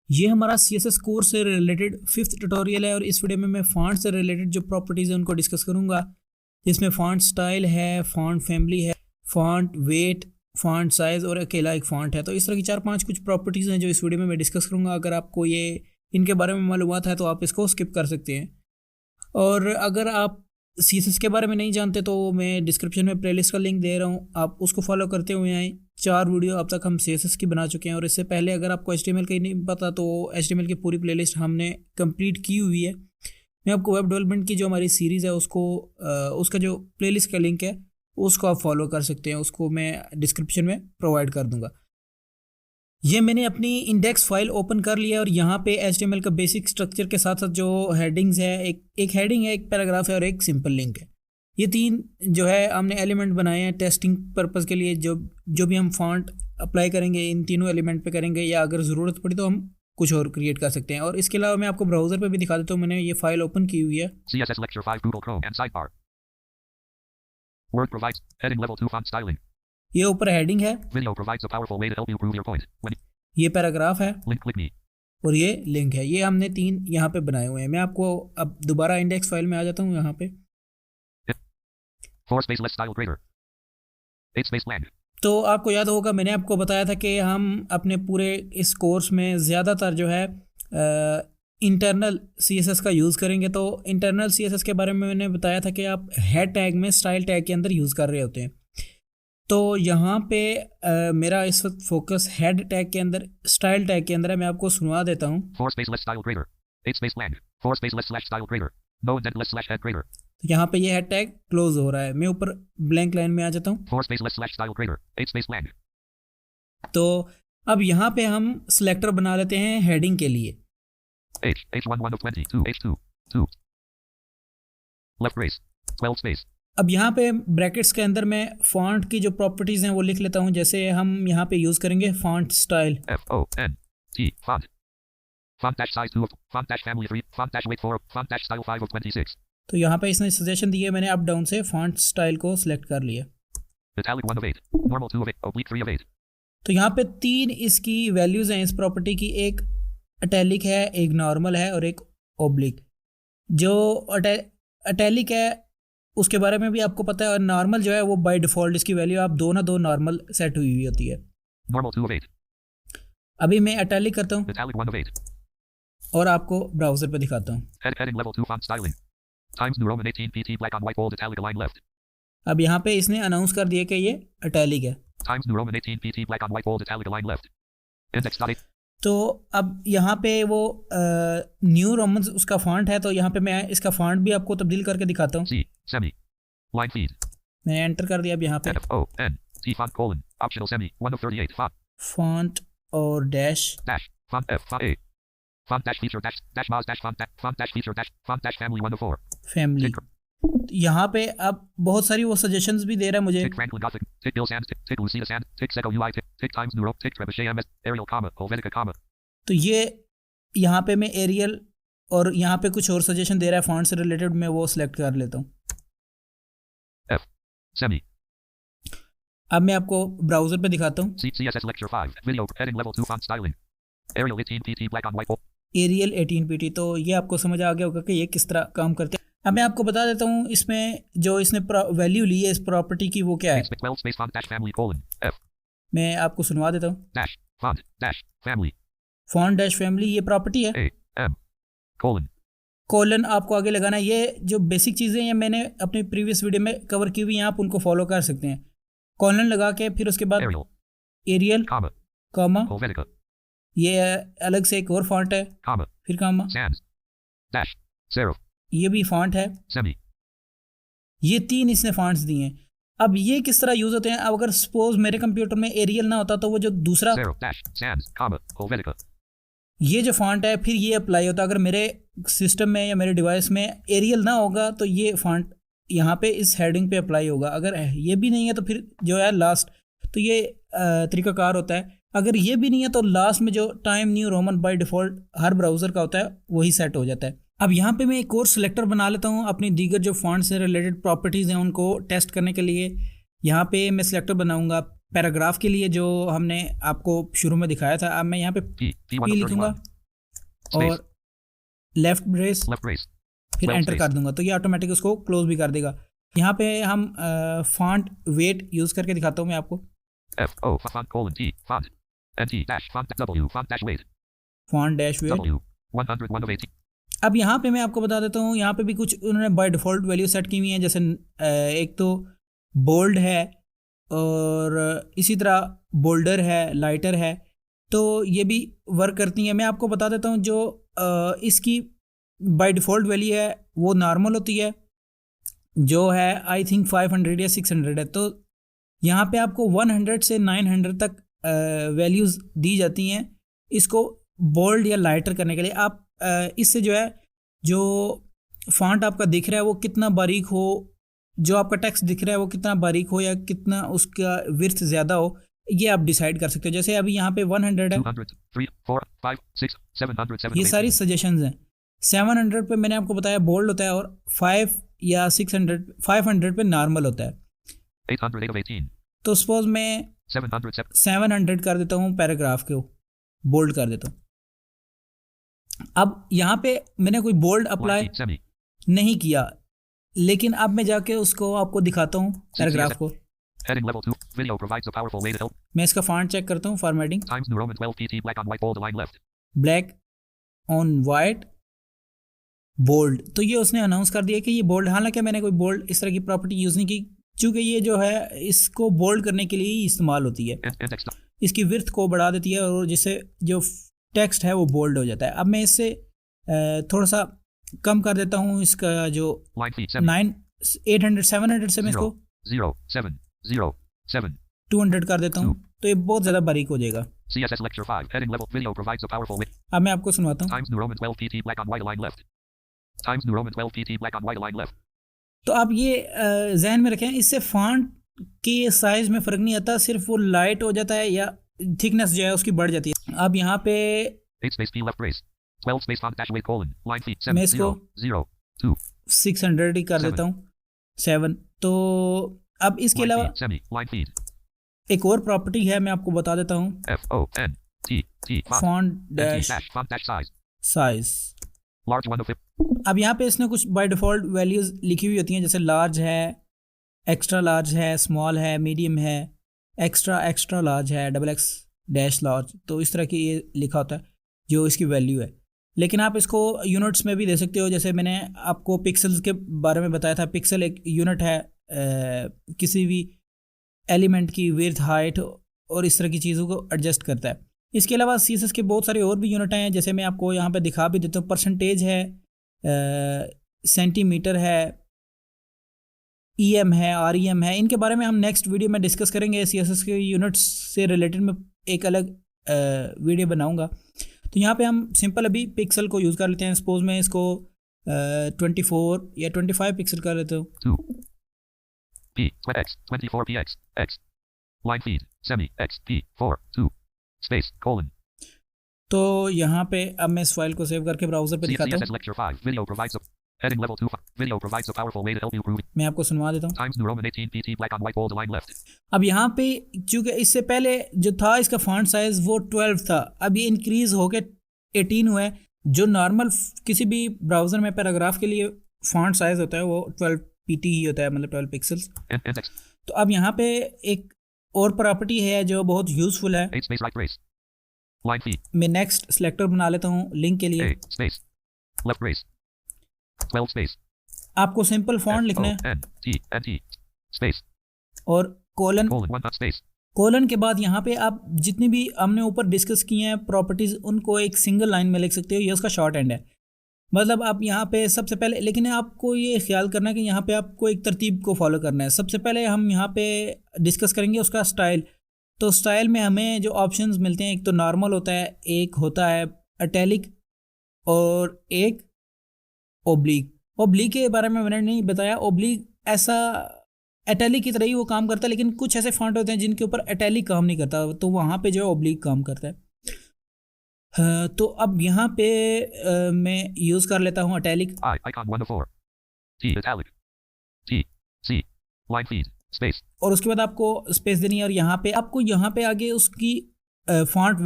ये हमारा CSS course से रिलेटेड 5th ट्यूटोरियल है और इस वीडियो में मैं फॉन्ट से रिलेटेड जो प्रॉपर्टीज़ हैं उनको डिस्कस करूंगा, जिसमें फॉन्ट स्टाइल है, फॉन्ट फैमिली है, फॉन्ट वेट, फॉन्ट साइज़ और अकेला एक फॉन्ट है। तो इस तरह की 4-5 कुछ प्रॉपर्टीज़ हैं जो इस वीडियो में मैं डिस्कस करूंगा। अगर आपको ये इनके बारे में मालूमात है तो आप इसको स्किप कर सकते हैं। और अगर आप CSS के बारे में नहीं जानते तो मैं डिस्क्रिप्शन में प्लेलिस्ट का लिंक दे रहा हूँ, आप उसको फॉलो करते हुए आएँ। 4 वीडियो अब तक हम CSS की बना चुके हैं और इससे पहले अगर आपको HTML का नहीं पता तो HTML की पूरी प्लेलिस्ट हमने कंप्लीट की हुई है। मैं आपको वेब डेवलपमेंट की जो हमारी सीरीज़ है उसका जो प्लेलिस्ट का लिंक है उसको आप फॉलो कर सकते हैं, उसको मैं डिस्क्रिप्शन में प्रोवाइड कर दूंगा। ये मैंने अपनी इंडेक्स फाइल ओपन कर लिया और यहाँ पे HTML का बेसिक स्ट्रक्चर के साथ साथ जो हेडिंग्स है, एक हेडिंग है, एक पैराग्राफ है और एक सिंपल लिंक है। ये 3 जो है हमने एलिमेंट बनाए हैं टेस्टिंग पर्पस के लिए। जो भी हम फॉन्ट अप्लाई करेंगे इन तीनों एलिमेंट पे करेंगे, या अगर ज़रूरत पड़ी तो हम कुछ और क्रिएट कर सकते हैं। और इसके अलावा मैं आपको ब्राउज़र पे भी दिखा देता हूँ, मैंने ये फाइल ओपन की हुई है। CSS Lecture 5 Google Chrome and Sidebar. Word provides heading level 2 font styling. ये ऊपर हेडिंग है, Video provides a powerful way to help you prove your point. When ये पैराग्राफ है link click me. और ये लिंक है। ये हमने 3 यहाँ पे बनाए हुए हैं। मैं आपको अब दोबारा इंडेक्स फाइल में आ जाता हूँ। यहाँ पे 4 space less style greater. 8 space blank. तो आपको याद होगा मैंने आपको बताया था कि हम अपने पूरे इस कोर्स में ज़्यादातर जो है इंटरनल CSS का यूज़ करेंगे। तो इंटरनल CSS के बारे में मैंने बताया था कि आप हेड टैग में स्टाइल टैग के अंदर यूज़ कर रहे होते हैं। तो यहाँ पे मेरा इस वक्त फोकस हेड टैग के अंदर, स्टाइल टैग के अंदर है। मैं आपको सुनवा देता हूँ। 4 space less style greater. 8 space blank. 4 space less slash style greater. No indent less slash head greater. तो यहाँ पे ये हेड टैग क्लोज हो रहा है। मैं ऊपर ब्लैंक लाइन में आ जाता हूँ। 4 space less slash style greater. 8 space blank. तो अब यहाँ पे हम सिलेक्टर बना लेते हैं हेडिंग के लिए। H1 1 of 20. 2 H2 2. Left brace. 12 space. अब यहाँ पे ब्रैकेट्स के अंदर मैं फॉन्ट की जो प्रॉपर्टीज़ हैं वो लिख लेता हूँ। जैसे हम यहाँ पे यूज़ करेंगे font style, FONT font. Font dash size 2 of font dash family 3. Font dash weight 4 of font dash style 5 of 26. तो यहाँ पे इसने सजेशन दी है, मैंने अप डाउन से फॉन्ट स्टाइल को सिलेक्ट कर लिया। Italic 1 of 8. Normal 2 of 8. Oblique 3 of 8. तो यहाँ पे 3 इसकी वैल्यूज़ हैं इस प्रॉपर्टी की, एक अटैलिक है, एक नॉर्मल है और एक ओब्लिक। जो अटैलिक है उसके बारे में भी आपको पता है, और नॉर्मल जो है वो बाय डिफ़ॉल्ट इसकी वैल्यू आप 2 ना 2 नॉर्मल सेट हुई हुई होती है। Normal 2 of 8. अभी मैं अटैलिक करता हूँ Italic 1 of 8. और आपको ब्राउज़र पे दिखाता हूँ। Heading level 2 font styling. Times New Roman 18 PT black on white bold italic align left. अब यहाँ पे इसने अनाउंस कर दिया कि ये अटैलिक है। Times New Roman 18 PT black on white bold italic align left. Index.8. तो अब यहाँ पे वो न्यू रोमन उसका फॉन्ट है, तो यहाँ पे मैं इसका फॉन्ट भी आपको तब्दील करके दिखाता हूँ। C semi line feed. मैंने एंटर कर दिया। अब यहाँ पे FONT font colon optional semi 1 of 38 font font और dash dash font F font A font dash feature dash Moz dash font dash feature dash font dash family 1 of 4. Family. यहाँ पे अब बहुत सारी वो सजेशंस भी दे रहा है मुझे। Tick Franklin Gothic tick Bill Sands tick Lucia Sands tick Seco UI tick Times New Roman tick Trebuchet MS Arial comma Helvetica comma. तो ये यहाँ पे मैं एरियल और यहाँ पे कुछ और सजेशन दे रहा है फॉन्ट से रिलेटेड, मैं वो सिलेक्ट कर लेता हूँ। F semi अब मैं आपको ब्राउज़र पे दिखाता हूँ। CSS Lecture 5 video heading level 2 font styling. Arial 18 PT black on white bold. Arial 18 PT। तो ये आपको समझ आ गया होगा कि ये किस तरह काम करते हैं। अब मैं आपको बता देता हूँ इसमें जो इसने वैल्यू ली है इस प्रॉपर्टी की वो क्या है। 12 space font dash family colon F मैं आपको सुनवा देता हूँ। dash font dash family font dash family ये प्रॉपर्टी है। A M colon कोलन आपको आगे लगाना है। ये जो बेसिक चीज़ें हैं मैंने अपनी प्रीवियस वीडियो में कवर की हुई हैं, आप उनको फॉलो कर सकते हैं। कोलन लगा के फिर उसके बाद Arial Arial comma comma, Helvetica ये अलग से एक और फॉन्ट है, comma फिर कॉमा, Sans dash serif ये भी फॉन्ट है। semi ये 3 इसने फॉन्ट्स दिए हैं। अब ये किस तरह यूज़ होते हैं। अब अगर सपोज मेरे कंप्यूटर में एरियल ना होता तो वो जो दूसरा serif dash Sans comma Helvetica ये जो फॉन्ट है फिर ये अप्लाई होता। अगर मेरे सिस्टम में या मेरे डिवाइस में एरियल ना होगा तो ये फॉन्ट यहाँ पे इस हेडिंग पे अप्लाई होगा। अगर ये भी नहीं है तो फिर जो है लास्ट, तो ये तरीकाकार होता है। अगर ये भी नहीं है तो लास्ट में जो time new Roman by default her browser का होता है वही सेट हो जाता है। अब यहाँ पे मैं एक और सिलेक्टर बना लेता हूँ अपनी दीगर जो फॉन्ट से रिलेटेड प्रॉपर्टीज़ हैं उनको टेस्ट करने के लिए। यहाँ पे मैं सिलेक्टर बनाऊंगा पैराग्राफ के लिए जो हमने आपको शुरू में दिखाया था। अब मैं यहाँ पे पी लिखूंगा Space. और लेफ्ट ब्रेस, Left brace. फिर 12 एंटर कर space. दूंगा तो ये ऑटोमेटिक उसको क्लोज भी कर देगा। यहाँ पे हम फॉन्ट वेट यूज़ करके दिखाता हूँ मैं आपको। F O font colon T font N T dash font W font dash weight font dash weight. W 101 of 80. अब यहाँ पे मैं आपको बता देता हूँ, यहाँ पे भी कुछ उन्होंने बाय डिफ़ॉल्ट वैल्यू सेट की हुई हैं, जैसे एक तो बोल्ड है और इसी तरह बोल्डर है, लाइटर है, तो ये भी वर्क करती हैं। मैं आपको बता देता हूँ जो इसकी बाय डिफ़ॉल्ट वैल्यू है वो नॉर्मल होती है, जो है आई थिंक 500 या 600 है। तो यहाँ पे आपको 100 से 900 तक वैल्यूज़ दी जाती हैं इसको बोल्ड या लाइटर करने के लिए। आप इससे जो है जो फॉन्ट आपका दिख रहा है वो कितना बारीक हो, जो आपका टेक्स्ट दिख रहा है वो कितना बारीक हो या कितना उसका विड्थ ज़्यादा हो, ये आप डिसाइड कर सकते हो। जैसे अभी यहाँ पे 100 है, 200 3 4 5 6 700 7 ये of सारी 18. सजेशंस हैं। 700 पे मैंने आपको बताया बोल्ड होता है और 5 या 500 पे नॉर्मल होता है। 808 of 18. तो सपोज मैं 700 700 कर देता हूँ, पैराग्राफ को बोल्ड कर देता हूँ। अब यहाँ पे मैंने कोई बोल्ड अप्लाई line semi नहीं किया, लेकिन अब मैं जाके उसको आपको दिखाता हूँ पैराग्राफ को। heading level 2 video provides a powerful way to help मैं इसका फॉन्ट चेक करता हूँ, formatting Times New Roman 12 PT black on white bold line left. Black on white bold, तो ये उसने अनाउंस कर दिया कि ये बोल्ड। हालांकि मैंने कोई बोल्ड इस तरह की प्रॉपर्टी यूज़ नहीं की, चूँकि ये जो है इसको बोल्ड करने के लिए ही इस्तेमाल होती है। Index इसकी विड्थ को बढ़ा देती है और जिससे जो टेक्स्ट है वो बोल्ड हो जाता है। अब मैं इससे थोड़ा सा कम कर देता हूँ, इसका जो line feet 7 800 700 से मैं इसको 0 7 0 7. 200 कर देता हूँ, तो ये बहुत ज़्यादा बारीक हो जाएगा। CSS lecture 5 heading level video provides a powerful way. अब मैं आपको सुनवाता हूँ। Times New Roman 12 PT black on white line left. Times New Roman 12 PT black on white line left. तो आप ये जहन में रखें, इससे फॉन्ट के साइज़ में फ़र्क नहीं आता, सिर्फ वो लाइट हो जाता है या थिकनेस जो है उसकी बढ़ जाती है। अब यहाँ पे 8 space P left brace 12 space font dash weight colon line feet 7 मैं इसको 0 0 2 600 ही कर देता हूँ, 7। तो अब इसके line अलावा feet semi line feet एक और प्रॉपर्टी है, मैं आपको बता देता हूँ, F O N T T font N T dash dash font dash size size. large 1 of 50. अब यहाँ पे इसने कुछ बाय डिफ़ॉल्ट वैल्यूज़ लिखी हुई होती हैं, जैसे लार्ज है, एक्स्ट्रा लार्ज है, स्मॉल है, मीडियम है, एक्स्ट्रा लार्ज है, XX डैश लार्ज। तो इस तरह की ये लिखा होता है जो इसकी वैल्यू है। लेकिन आप इसको यूनिट्स में भी दे सकते हो, जैसे मैंने आपको पिक्सल्स के बारे में बताया था। पिक्सल एक यूनिट है किसी भी एलिमेंट की विड्थ, हाइट और इस तरह की चीज़ों को एडजस्ट करता है। इसके अलावा CSS के बहुत सारे और भी यूनिट हैं, जैसे मैं आपको यहाँ पे दिखा भी देता हूँ। परसेंटेज है, सेंटीमीटर है, EM है, REM है। इनके बारे में हम नेक्स्ट वीडियो में डिस्कस करेंगे। CSS के यूनिट्स से रिलेटेड मैं एक अलग वीडियो बनाऊंगा। तो यहाँ पे हम सिंपल अभी पिक्सल को यूज़ कर लेते हैं। सपोज मैं इसको 24 या 25 पिक्सल कर लेता हूँ। 2 P X 24 PX X line feed semi X P 4 2 space colon. तो यहाँ पे अब मैं इस फाइल को सेव करके ब्राउजर पे दिखाता CSS हूँ। lecture 5 video provides a heading level 2 video provides a powerful way to help you prove मैं आपको सुनवा देता हूँ। Times New Roman 18 PT black on white bold line left. अब यहाँ पे चूँकि इससे पहले जो था इसका फॉन्ट साइज़ वो 12 था, अब ये इंक्रीज़ होके 18 हुआ है। जो नॉर्मल किसी भी ब्राउज़र में पैराग्राफ के लिए फॉन्ट साइज़ होता है वो 12 PT ही होता है, मतलब 12 पिक्सल्स। Index तो अब यहाँ पे एक और प्रॉपर्टी है जो बहुत यूज़फुल है। 8 space right brace line feed मैं नेक्स्ट सेलेक्टर बना लेता हूँ लिंक के लिए। A space left brace 12 space आपको सिंपल फॉन्ट लिखना है N T N T space और colon colon 1 dot space colon के बाद यहाँ पे आप जितनी भी हमने ऊपर डिस्कस किए हैं प्रॉपर्टीज़ उनको एक सिंगल लाइन में लिख सकते हो। ये उसका शॉर्ट एंड है। मतलब आप यहाँ पे सबसे पहले, लेकिन आपको ये ख्याल करना है कि यहाँ पे आपको एक तरतीब को फॉलो करना है। सबसे पहले हम यहाँ पे डिस्कस करेंगे उसका स्टाइल। तो स्टाइल में हमें जो ऑप्शंस मिलते हैं, एक तो नॉर्मल होता है, एक होता है इटैलिक और एक ओब्लिक। ओब्लिक के बारे में मैंने नहीं बताया। ओब्लिक ऐसा इटैलिक की तरह ही वो काम करता है, लेकिन कुछ ऐसे फॉन्ट होते हैं जिनके ऊपर इटैलिक काम नहीं करता, तो वहाँ पे जो है ओब्लिक काम करता है। तो अब यहाँ पे मैं यूज़ कर लेता हूँ italic. I icon 1 of 4 T italic T C line feed space और उसके बाद आपको स्पेस देनी है और यहाँ पे आपको यहाँ पे आगे उसकी फॉन्ट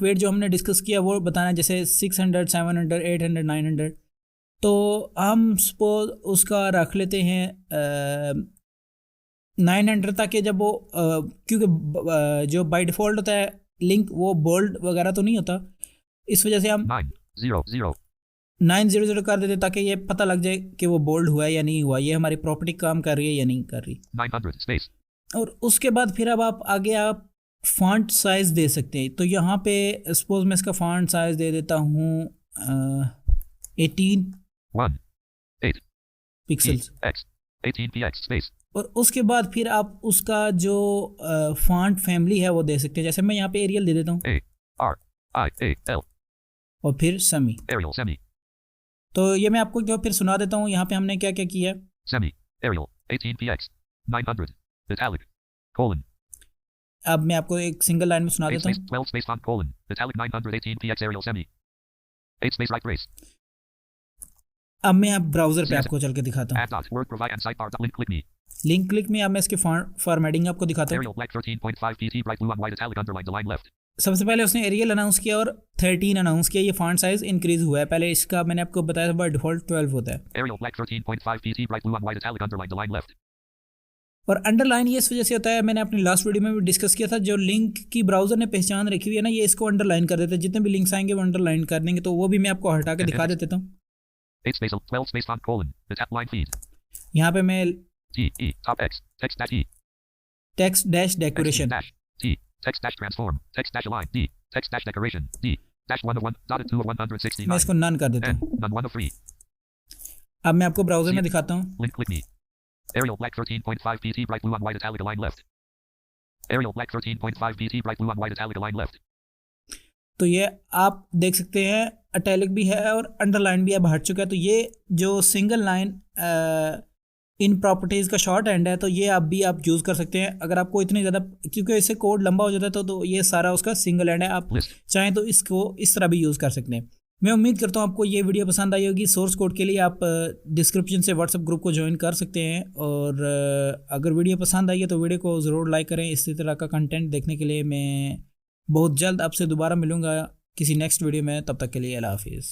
वेट जो हमने डिस्कस किया वो बताना है, जैसे 600, 700, 800, 900। तो हम सपोज उसका रख लेते हैं 900 तक है, जब वो क्योंकि जो बाय डिफ़ॉल्ट होता है लिंक वो बोल्ड वगैरह तो नहीं होता, इस वजह से हम 900 कर देते ताकि ये पता लग जाए कि वो बोल्ड हुआ है या नहीं हुआ, ये हमारी प्रॉपर्टी काम कर रही है या नहीं कर रही। 900 स्पेस। और उसके बाद फिर अब आप आगे आप फॉन्ट साइज़ दे सकते हैं। तो यहाँ पे सपोज मैं इसका फॉन्ट साइज़ दे देता हूँ 18 पिक्सल्स। 18 px space. और उसके बाद फिर आप उसका जो फॉन्ट फैमिली है वो दे सकते हैं, जैसे मैं यहाँ पे एरियल दे देता हूँ ARIAL और फिर सेमी। Arial semi तो ये मैं आपको जो फिर सुना देता हूँ यहाँ पे हमने क्या क्या किया। semi Arial 18 px 900 italic colon। अब मैं आपको एक सिंगल लाइन में सुना 8 देता space हूँ। 12 space font colon italic 918 px Arial semi 8 space right trace। अब मैं आप ब्राउजर पे आपको चल के दिखाता हूँ। add dot word provide and sidebar dot link click me link click में अब मैं इसके फॉर्मेटिंग आपको दिखाता हूँ। Arial black 13.5 pt bright blue on white italic underline the line left। सबसे पहले उसने एरियल अनाउंस किया और 13 अनाउंस किया, ये फॉन्ट साइज इंक्रीज हुआ है। पहले इसका मैंने आपको बताया था बाय डिफॉल्ट 12 होता है। Arial black 13.5 pt bright blue on white italic underline the line left। और अंडरलाइन ये इस वजह से होता है, मैंने अपनी लास्ट वीडियो में भी डिस्कस किया था, जो लिंक की ब्राउजर ने पहचान रखी हुई है ना, ये इसको अंडरलाइन कर देते हैं। जितने भी लिंक्स आएंगे वो अंडरलाइन कर देंगे, तो वो भी मैं आपको हटा के दिखा देता हूँ। 8 space 12 space font colon the tap line feed यहाँ पे मैं T E top X text dash E text dash decoration dash T text dash transform text dash align D text dash decoration D dash 1 of 1 dotted 2 of 169 मैं इसको none कर देता हूँ। none 1 of 3। अब मैं आपको ब्राउजर में दिखाता हूँ। Link click me Arial black 13.5 pt bright blue on white italic align left Arial black 13.5 pt bright blue on white italic align left। तो ये आप देख सकते हैं अटैलिक भी है और अंडरलाइन भी अब हट चुका है। तो ये जो सिंगल लाइन इन प्रॉपर्टीज़ का शॉर्ट एंड है, तो ये आप भी आप यूज़ कर सकते हैं। अगर आपको इतनी ज़्यादा, क्योंकि इससे कोड लंबा हो जाता है, तो ये सारा उसका सिंगल एंड है। आप चाहें तो इसको इस तरह भी यूज़ कर सकते हैं। मैं उम्मीद करता हूँ आपको ये वीडियो पसंद आई होगी। सोर्स कोड के लिए आप डिस्क्रिप्शन से व्हाट्सएप ग्रुप को ज्वाइन कर सकते हैं। और अगर वीडियो पसंद आई है तो वीडियो को ज़रूर लाइक करें। इसी तरह का कंटेंट देखने के लिए मैं बहुत जल्द आपसे दोबारा मिलूँगा किसी नेक्स्ट वीडियो में। तब तक के लिए अल्लाह हाफिज़।